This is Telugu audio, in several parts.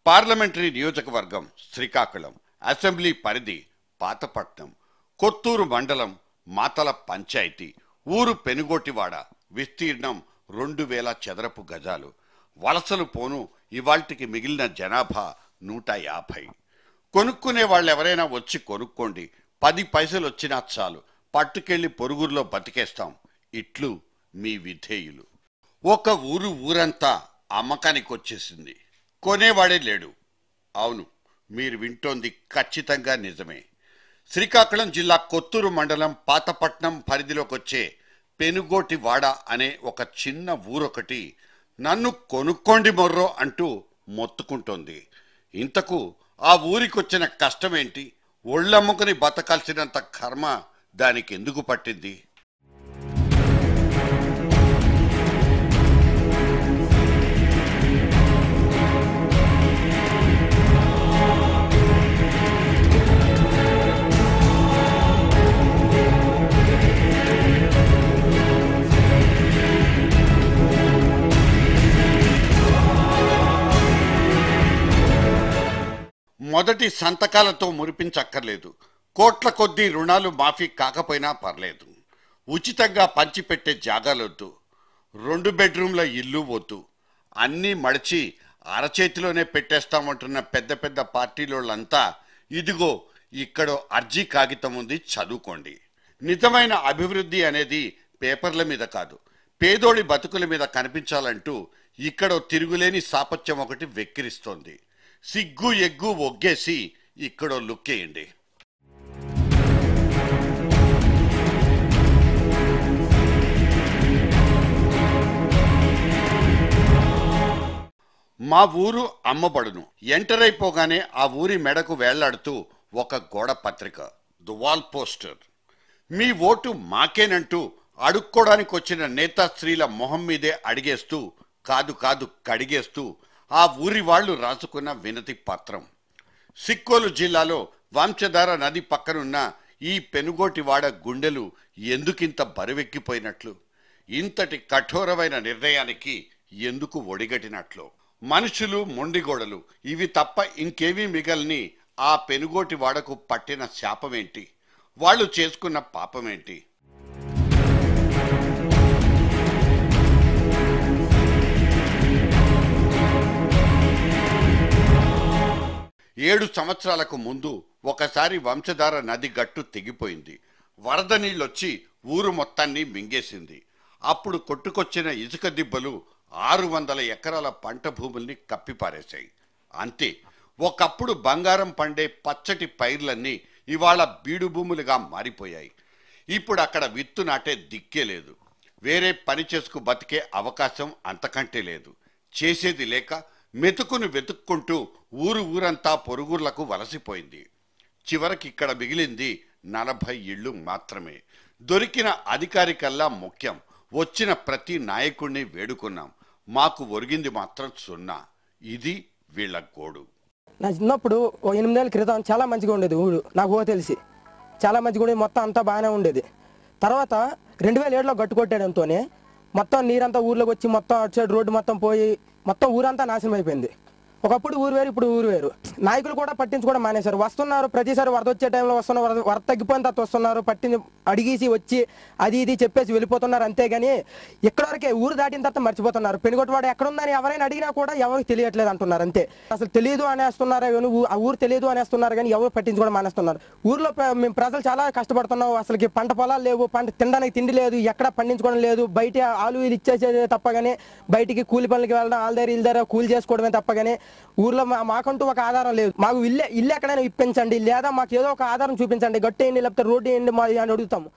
పార్లమెంటరీ నియోజకవర్గం శ్రీకాకుళం, అసెంబ్లీ పరిధి పాతపట్నం, కొత్తూరు మండలం మాతల పంచాయతీ, ఊరు పెనుగోటివాడ, విస్తీర్ణం 2000 చదరపు గజాలు. వలసలు పోను ఇవాల్టికి మిగిలిన జనాభా 150. కొనుక్కునే వాళ్ళు ఎవరైనా వచ్చి కొనుక్కోండి, 10 పైసలు వచ్చినా చాలు, పట్టుకెళ్లి పొరుగురులో బతికేస్తాం. ఇట్లు మీ విధేయులు. ఒక ఊరంతా అమ్మకానికి వచ్చేసింది, కొనేవాడే లేడు. అవును, మీరు వింటోంది ఖచ్చితంగా నిజమే. శ్రీకాకుళం జిల్లా కొత్తూరు మండలం పాతపట్నం పరిధిలోకి వచ్చే పెనుగోటివాడ అనే ఒక చిన్న ఊరొకటి నన్ను కొనుక్కోండి మొర్రో అంటూ మొత్తుకుంటోంది. ఇంతకు ఆ ఊరికొచ్చిన కష్టమేంటి? ఒళ్ళమ్ముకుని బతకాల్సినంత కర్మ దానికి ఎందుకు పట్టింది? మొదటి సంతకాలతో మురిపించక్కర్లేదు. కోట్ల కొద్దీ రుణాలు మాఫీ కాకపోయినా పర్లేదు. ఉచితంగా పంచిపెట్టే జాగాలొద్దు, 2 బెడ్రూమ్ల ఇల్లు వద్దు. అన్నీ మడిచి అరచేతిలోనే పెట్టేస్తామంటున్న పెద్ద పెద్ద పార్టీలోళ్ళంతా ఇదిగో ఇక్కడ అర్జీ కాగితం ఉంది, చదువుకోండి. నిజమైన అభివృద్ధి అనేది పేపర్ల మీద కాదు, పేదోడి బతుకుల మీద కనిపించాలంటూ ఇక్కడో తిరుగులేని సాపత్యం ఒకటి వెక్కిరిస్తోంది. సిగ్గు ఎగ్గు ఒగ్గేసి ఇక్కడో లుక్కేయండి. మా ఊరు అమ్మబడును. ఎంటర్ అయిపోగానే ఆ ఊరి మెడకు వేళ్లాడుతూ ఒక గోడ పత్రిక, ది వాల్ పోస్టర్. మీ ఓటు మాకేనంటూ అడుక్కోడానికి వచ్చిన నేతాశ్రీల మొహం మీదే అడిగేస్తూ, కాదు కడిగేస్తూ ఆ ఊరి వాళ్ళు రాసుకున్న వినతి పత్రం. సిక్కోలు జిల్లాలో వంశధార నది పక్కనున్న ఈ పెనుగోటివాడ గుండెలు ఎందుకింత బరువెక్కిపోయినట్లు? ఇంతటి కఠోరమైన నిర్ణయానికి ఎందుకు ఒడిగట్టినట్లు? మనుషులు, మొండిగోడలు ఇవి తప్ప ఇంకేమీ మిగల్ని ఆ పెనుగోటివాడకు పట్టిన శాపమేంటి? వాళ్ళు చేసుకున్న పాపమేంటి? 7 సంవత్సరాలకు ముందు ఒకసారి వంశధార నది గట్టు తెగిపోయింది. వరద నీళ్ళొచ్చి ఊరు మొత్తాన్ని మింగేసింది. అప్పుడు కొట్టుకొచ్చిన ఇసుక దిబ్బలు 600 ఎకరాల పంట భూముల్ని కప్పిపారేశాయి. అంతే, ఒకప్పుడు బంగారం పండే పచ్చటి పైర్లన్నీ ఇవాళ బీడు భూములుగా మారిపోయాయి. ఇప్పుడు అక్కడ విత్తు నాటే దిక్కే లేదు. వేరే పని చేసుకు బతికే అవకాశం అంతకంటే లేదు. చేసేది లేక మెతుకును వెతుక్కుంటూ ఊరంతా పొరుగుర్లకు వలసిపోయింది. చివరికి ఇక్కడ మిగిలింది 40 ఇళ్ళు మాత్రమే. దొరికిన అధికారికల్లా ముఖ్యం. వచ్చిన ప్రతి నాయకుడిని వేడుకున్నాం, మాకు ఒరిగింది మాత్రం 0. ఇది వీళ్ళ గోడు. నా చిన్నప్పుడు 8 ఏళ్ళ క్రితం చాలా మంచిగా ఉండేది ఊరు. నాకు తెలిసి చాలా మంచిగా ఉండేది, మొత్తం అంతా బాగానే ఉండేది. తర్వాత 2007లో గట్టుకొట్టడంతోనే మొత్తం నీరంతా ఊర్లోకి వచ్చి మొత్తం అటు సైడ్ రోడ్డు మొత్తం పోయి మొత్తం ఊరంతా నాశనం అయిపోయింది. ఒకప్పుడు ఊరు వేరు, ఇప్పుడు ఊరు వేరు. నాయకులు కూడా పట్టించుకోవడం మానేశారు. వస్తున్నారు, ప్రతిసారి వరద వచ్చే టైంలో వస్తున్నారు, వరద తగ్గిపోయిన తర్వాత వస్తున్నారు, అడిగేసి వచ్చి అది ఇది చెప్పేసి వెళ్ళిపోతున్నారు. అంతేగాని ఎక్కడి వరకే ఊరు దాటిన తర్వాత మర్చిపోతున్నారు. పెనుగొట్టవాడు ఎక్కడుందని ఎవరైనా అడిగినా కూడా ఎవరికి తెలియట్లేదు అంటున్నారు. అంతే, అసలు తెలియదు అనేస్తున్నారు కానీ ఆ ఊరు తెలియదు అనేస్తున్నారు కానీ ఎవరు పట్టించుకోవడం మానేస్తున్నారు. ఊర్లో మేము ప్రజలు చాలా కష్టపడుతున్నాం. అసలుకి పంట పొలాలు లేవు, తినడానికి తిండి లేదు, ఎక్కడ పండించుకోవడం లేదు. బయట ఆలు వీళ్ళు ఇచ్చేసేది తప్పగానే బయటికి కూలి పనులకి వెళ్ళడం, వాళ్ళ దగ్గర వీళ్ళ దగ్గర కూలి చేసుకోవడమే తప్పగానే ఊర్లో మాకంటూ ఒక ఆధారం లేదు. మాకు ఇల్లు ఎక్కడైనా ఇప్పించండి, లేదా మాకు ఏదో ఒక ఆధారం చూపించండి, గట్టేయండి లేకపోతే రోడ్డు వేయండి మాది అని అడుగుతాము.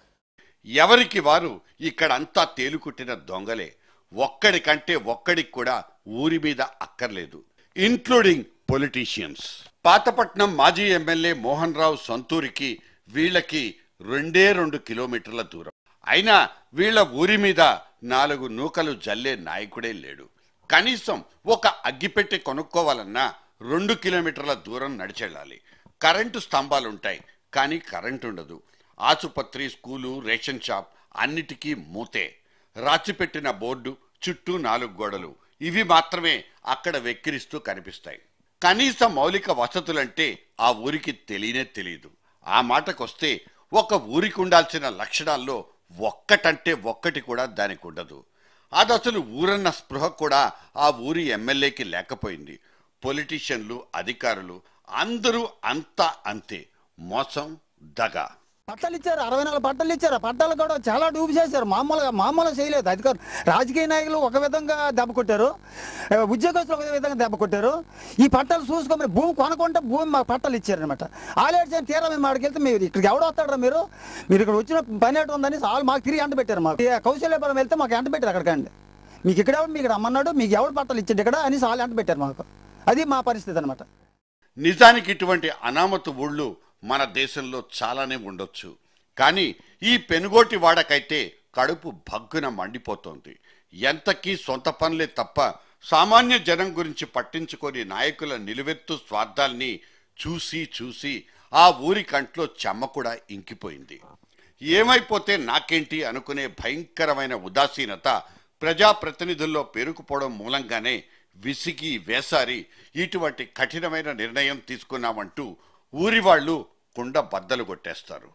ఎవరికి వారు ఇక్కడంతా తేలుకుట్టిన దొంగలే. ఒక్కడికంటే ఒక్కడికి కూడా ఊరి మీద అక్కర్లేదు, ఇంక్లూడింగ్ పొలిటీషియన్స్. పాతపట్నం మాజీ ఎమ్మెల్యే మోహన్ రావు సొంతూరికి వీళ్ళకి 2 కిలోమీటర్ల దూరం. అయినా వీళ్ళ ఊరి మీద 4 నూకలు జల్లే నాయకుడే లేడు. కనీసం ఒక అగ్గిపెట్టె కొనుక్కోవాలన్నా 2 కిలోమీటర్ల దూరం నడిచెళ్ళాలి. కరెంటు స్తంభాలుంటాయి కానీ కరెంటు ఉండదు. ఆసుపత్రి, స్కూలు, రేషన్ షాప్ అన్నిటికీ మూతే. రాచిపెట్టిన బోర్డు, చుట్టూ 4 గోడలు, ఇవి మాత్రమే అక్కడ వెక్కిరిస్తూ కనిపిస్తాయి. కనీస మౌలిక వసతులంటే ఆ ఊరికి తెలియనే తెలియదు. ఆ మాటకొస్తే ఒక ఊరికి ఉండాల్సిన లక్షణాల్లో ఒక్కటంటే ఒక్కటి కూడా దానికి ఉండదు. అది అసలు ఊరన్న స్పృహ కూడా ఆ ఊరి ఎమ్మెల్యేకి లేకపోయింది. పొలిటీషియన్లు, అధికారులు అందరూ అంతా అంతే, మోసం, దగ. పట్టాలు ఇచ్చారు, 64 పట్టాలు ఇచ్చారు. పట్టాలు కూడా చాలా డూబు చేశారు. మామూలుగా చేయలేదు అధికారులు. రాజకీయ నాయకులు ఒక విధంగా దెబ్బ కొట్టారు, ఉద్యోగస్తులు ఒక విధంగా దెబ్బ కొట్టారు. ఈ పట్టాలు చూసుకోమని భూమి కొనుక్కుంటే భూమి మాకు పట్టాలు ఇచ్చారనమాట. ఆల్రెడీ చేయని తీరా మేము ఆడికెళ్తే మీరు ఇక్కడికి ఎవడో వస్తాడరా, మీరు ఇక్కడ వచ్చిన పని ఏంటి ఉందని వాళ్ళు మాకు తిరిగి ఎంట పెట్టారు. మాకు కౌశల్యపురం వెళ్తే మాకు ఎంట పెట్టారు అక్కడికండి. మీకు ఇక్కడ ఎవరు మీకు రమ్మన్నాడు, మీకు ఎవరు పట్టాలు ఇచ్చాడు ఇక్కడ అని వాళ్ళు ఎంట పెట్టారు మాకు. అది మా పరిస్థితి అనమాట. నిజానికి ఇటువంటి అనామతు ఊళ్ళు మన దేశంలో చాలానే ఉండొచ్చు. కానీ ఈ పెనుగోటి వాడకైతే కడుపు భగ్గున మండిపోతోంది. ఎంతకీ సొంత పనులే తప్ప సామాన్య జనం గురించి పట్టించుకొని నాయకుల నిలువెత్తు స్వార్థాల్ని చూసి చూసి ఆ ఊరి కంట్లో చెమ్మ కూడా ఇంకిపోయింది. ఏమైపోతే నాకేంటి అనుకునే భయంకరమైన ఉదాసీనత ప్రజాప్రతినిధుల్లో పేరుకుపోవడం మూలంగానే విసిగి వేసారి ఇటువంటి కఠినమైన నిర్ణయం తీసుకున్నామంటూ ఊరి వాళ్ళు కుండ బద్దలు కొట్టేస్తారు.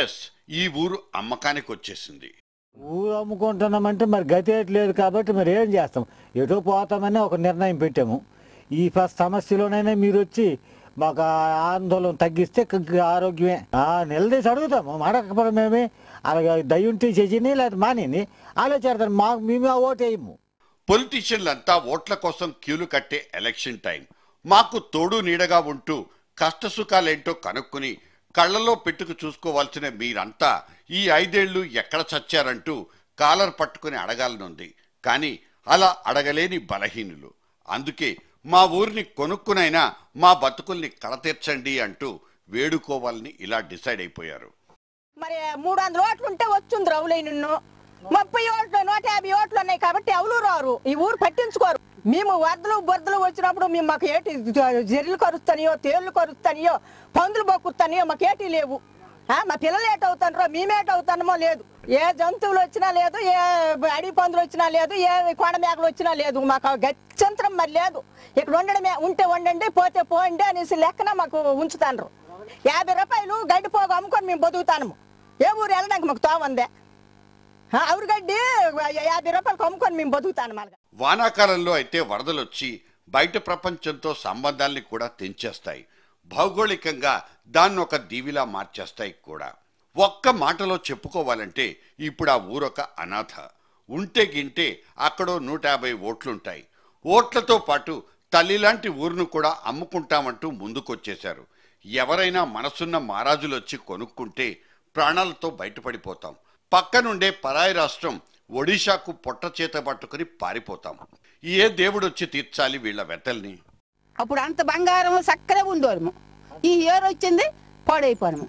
ఎస్, ఈ ఊరు అమ్మకానికి వచ్చేసింది. ఊరు అమ్ముకుంటున్నామంటే మరి గతి లేదు కాబట్టి మరి ఏం చేస్తాం, ఎటో పోతామని ఒక నిర్ణయం పెట్టాము. ఈ సమస్యలోనైనా మీరు వచ్చి మాకు ఆందోళన తగ్గిస్తే ఆరోగ్యమే. నిలదీసి అడుగుతాము, అడగకపోవడం మేమే అలాగే దయ్యుంటి చేసిని లేదా మానేని ఆలోచిస్తాను. మాకు మేము ఓటు వేయము. పొలిటీషియన్లంతా ఓట్ల కోసం క్యూలు కట్టే ఎలక్షన్ టైం. మాకు తోడు నీడగా ఉంటూ కష్టసుఖాలేంటో కనుక్కుని కళ్ళలో పెట్టుకు చూసుకోవాల్సిన మీరంతా ఈ 5 ఏళ్ళు ఎక్కడ చచ్చారంటూ కాలర్ పట్టుకుని అడగాలనుంది. కానీ అలా అడగలేని బలహీనులు. అందుకే మా ఊరిని కొనుక్కునైనా మా బతుకుల్ని కళతీర్చండి అంటూ వేడుకోవాలని ఇలా డిసైడ్ అయిపోయారు. మరి 300 ఓట్లు ఉంటే వచ్చింది రౌలై నిన్ను 30 ఓట్లు 150 ఓట్లు ఉన్నాయి కాబట్టి ఎవరు రారు, ఈ ఊరు పట్టించుకోరు. మేము వరదలు బొరదలు వచ్చినప్పుడు మేము మాకు ఏటి జర్రెలు కరుస్తానియో, తేళ్లు కరుస్తానియో, పందులు బొక్కుతానియో మాకు ఏటి లేవు. మా పిల్లలు ఏట అవుతారో మేమేట అవుతానమో లేదు. ఏ జంతువులు వచ్చినా లేదు, ఏ అడవి పందులు వచ్చినా లేదు, ఏ కొండ మేకలు వచ్చినా లేదు. మాకు గత్యంతరం మరి లేదు. ఇక్కడ ఉండడమే, ఉంటే వండండి పోతే పోండి అనేసి లెక్కన మాకు ఉంచుతాను. 50 రూపాయలు గడ్డి పోగు అమ్ముకొని మేము బతుకుతాము. ఏ ఊరు వెళ్ళడానికి మాకు తోవందే. ఆవురు గడ్డి 50 రూపాయలకు అమ్ముకొని మేము బతుకుతాను. మళ్ళీ వానాకాలంలో అయితే వరదలొచ్చి బయట ప్రపంచంతో సంబంధాల్ని కూడా తెంచేస్తాయి. భౌగోళికంగా దాన్ని ఒక దీవిలా మార్చేస్తాయి కూడా. ఒక్క మాటలో చెప్పుకోవాలంటే ఇప్పుడు ఆ ఊరొక అనాథ. ఉంటే గింటే అక్కడో 150 ఓట్లుంటాయి. ఓట్లతో పాటు తల్లిలాంటి ఊరును కూడా అమ్ముకుంటామంటూ ముందుకొచ్చేశారు. ఎవరైనా మనసున్న మారాజులు వచ్చి కొనుక్కుంటే ప్రాణాలతో బయటపడిపోతాం. పక్కనుండే పరాయి రాష్ట్రం ఒడిశాకు పొట్ట చేత పట్టుకుని పారిపోతాం. ఏ దేవుడొచ్చి తీర్చాలి వీళ్ళ వెతల్ని? అప్పుడు అంత బంగారం చక్కగా ఉండేవాళ్ళము. ఈ ఇయర్ వచ్చింది పాడైపోయాము.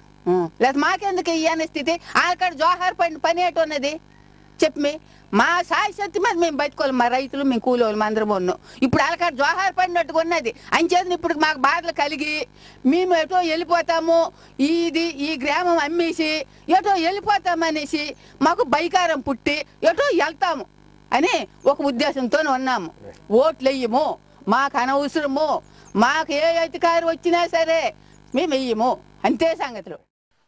లేదా మాకెందుకు ఇయ్యనే స్థితి? ఆక్కడ జోహార్ పని ఏటో ఉన్నది చెప్పి మా సాయశక్తి మీద మేము బతుకోవాలి. మా రైతులు మేము కూలోళ్ళు అందరం ఉన్నాం. ఇప్పుడు వాళ్ళకాడ జోహార్ పడినట్టుగా ఉన్నది. అంచేది ఇప్పుడు మాకు బాధలు కలిగి మేము ఎటో వెళ్ళిపోతాము, ఈ గ్రామం అమ్మేసి ఎటో వెళ్ళిపోతామనేసి మాకు బైకారం పుట్టి ఎటో వెళ్తాము అని ఒక ఉద్దేశంతో ఉన్నాము. ఓట్లు వెయ్యము, మాకు అనవసరము, మాకు ఏ అధికారి వచ్చినా సరే మేము వెయ్యము, అంతే సంగతులు.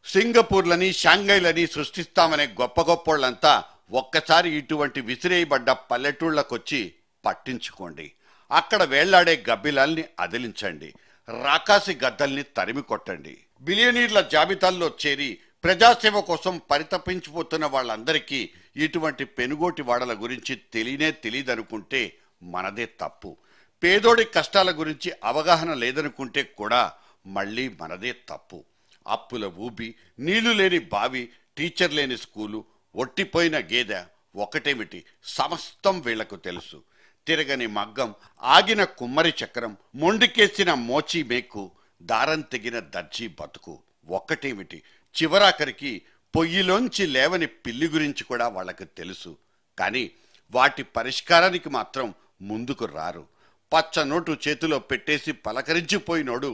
సింగపూర్లని, షాంఘైలని సృష్టిస్తామనే గొప్ప గొప్పోళ్ళంతా ఒక్కసారి ఇటువంటి విసిరేయబడ్డ పల్లెటూళ్ళకొచ్చి పట్టించుకోండి. అక్కడ వేళ్లాడే గబ్బిలాల్ని అదిలించండి. రాకాసి గద్దల్ని తరిమి కొట్టండి. బిలియనీర్ల జాబితాల్లో చేరి ప్రజాసేవ కోసం పరితపించిపోతున్న వాళ్ళందరికీ ఇటువంటి పెనుగోటి వాడల గురించి తెలియదనుకుంటే మనదే తప్పు. పేదోడి కష్టాల గురించి అవగాహన లేదనుకుంటే కూడా మళ్ళీ మనదే తప్పు. అప్పుల ఊబి, నీళ్లు లేని బావి, టీచర్ లేని స్కూలు, ఒట్టిపోయిన గేదె ఒకటేమిటి సమస్తం వీళ్లకు తెలుసు. తిరగని మగ్గం, ఆగిన కుమ్మరి చక్రం, మొండికేసిన మోచి మేకు, దారం తెగిన దర్జీ బతుకు ఒక్కటేమిటి, చివరాఖరికి పొయ్యిలోంచి లేవని పిల్లి గురించి కూడా వాళ్ళకు తెలుసు. కానీ వాటి పరిష్కారానికి మాత్రం ముందుకు రారు. పచ్చ నోటు చేతిలో పెట్టేసి పలకరించిపోయినోడు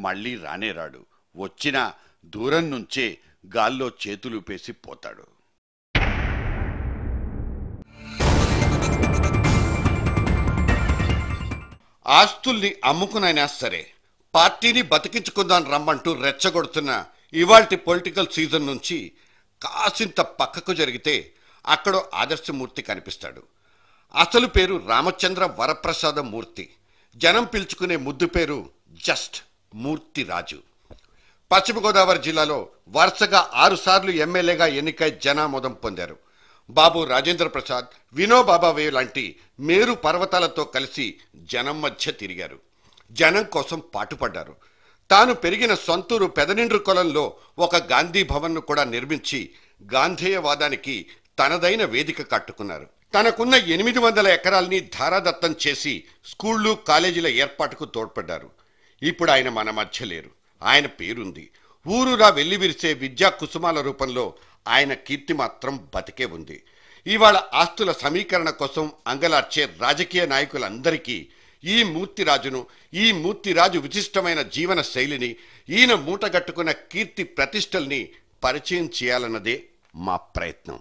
మళ్ళీ రానేరాడు. వచ్చినా దూరం నుంచే గాల్లో చేతులుపేసి పోతాడు. ఆస్తుల్ని అమ్ముకునైనా సరే పార్టీని బతికించుకుందాం రమ్మంటూ రెచ్చగొడుతున్న ఇవాల్టి పొలిటికల్ సీజన్ నుంచి కాసింత పక్కకు జరిగితే అక్కడో ఆదర్శమూర్తి కనిపిస్తాడు. అసలు పేరు రామచంద్ర వరప్రసాద మూర్తి. జనం పిలుచుకునే ముద్దు పేరు జస్ట్ మూర్తిరాజు. పశ్చిమ గోదావరి జిల్లాలో వరుసగా 6 సార్లు ఎమ్మెల్యేగా ఎన్నికై జనామోదం పొందారు. బాబు రాజేంద్ర ప్రసాద్, వినోబాబావే లాంటి మేరు పర్వతాలతో కలిసి జనం మధ్య తిరిగారు. జనం కోసం పాటుపడ్డారు. తాను పెరిగిన సొంతూరు పెదనిండ్రు కొలంలో ఒక గాంధీ భవన్ను కూడా నిర్మించి గాంధేయవాదానికి తనదైన వేదిక కట్టుకున్నారు. తనకున్న 800 ఎకరాల్ని ధారాదత్తం చేసి స్కూళ్ళు కాలేజీల ఏర్పాటుకు తోడ్పడ్డారు. ఇప్పుడు ఆయన మన మధ్య లేరు. ఆయన పేరుంది. ఊరూరా వెల్లివిరిసే విద్యా కుసుమాల రూపంలో ఆయన కీర్తి మాత్రం బతికే ఉంది. ఇవాళ ఆస్తుల సమీకరణ కోసం అంగలార్చే రాజకీయ నాయకులందరికీ ఈ మూర్తిరాజు విశిష్టమైన జీవన శైలిని, ఈయన మూటగట్టుకున్న కీర్తి ప్రతిష్టల్ని పరిచయం చేయాలన్నదే మా ప్రయత్నం.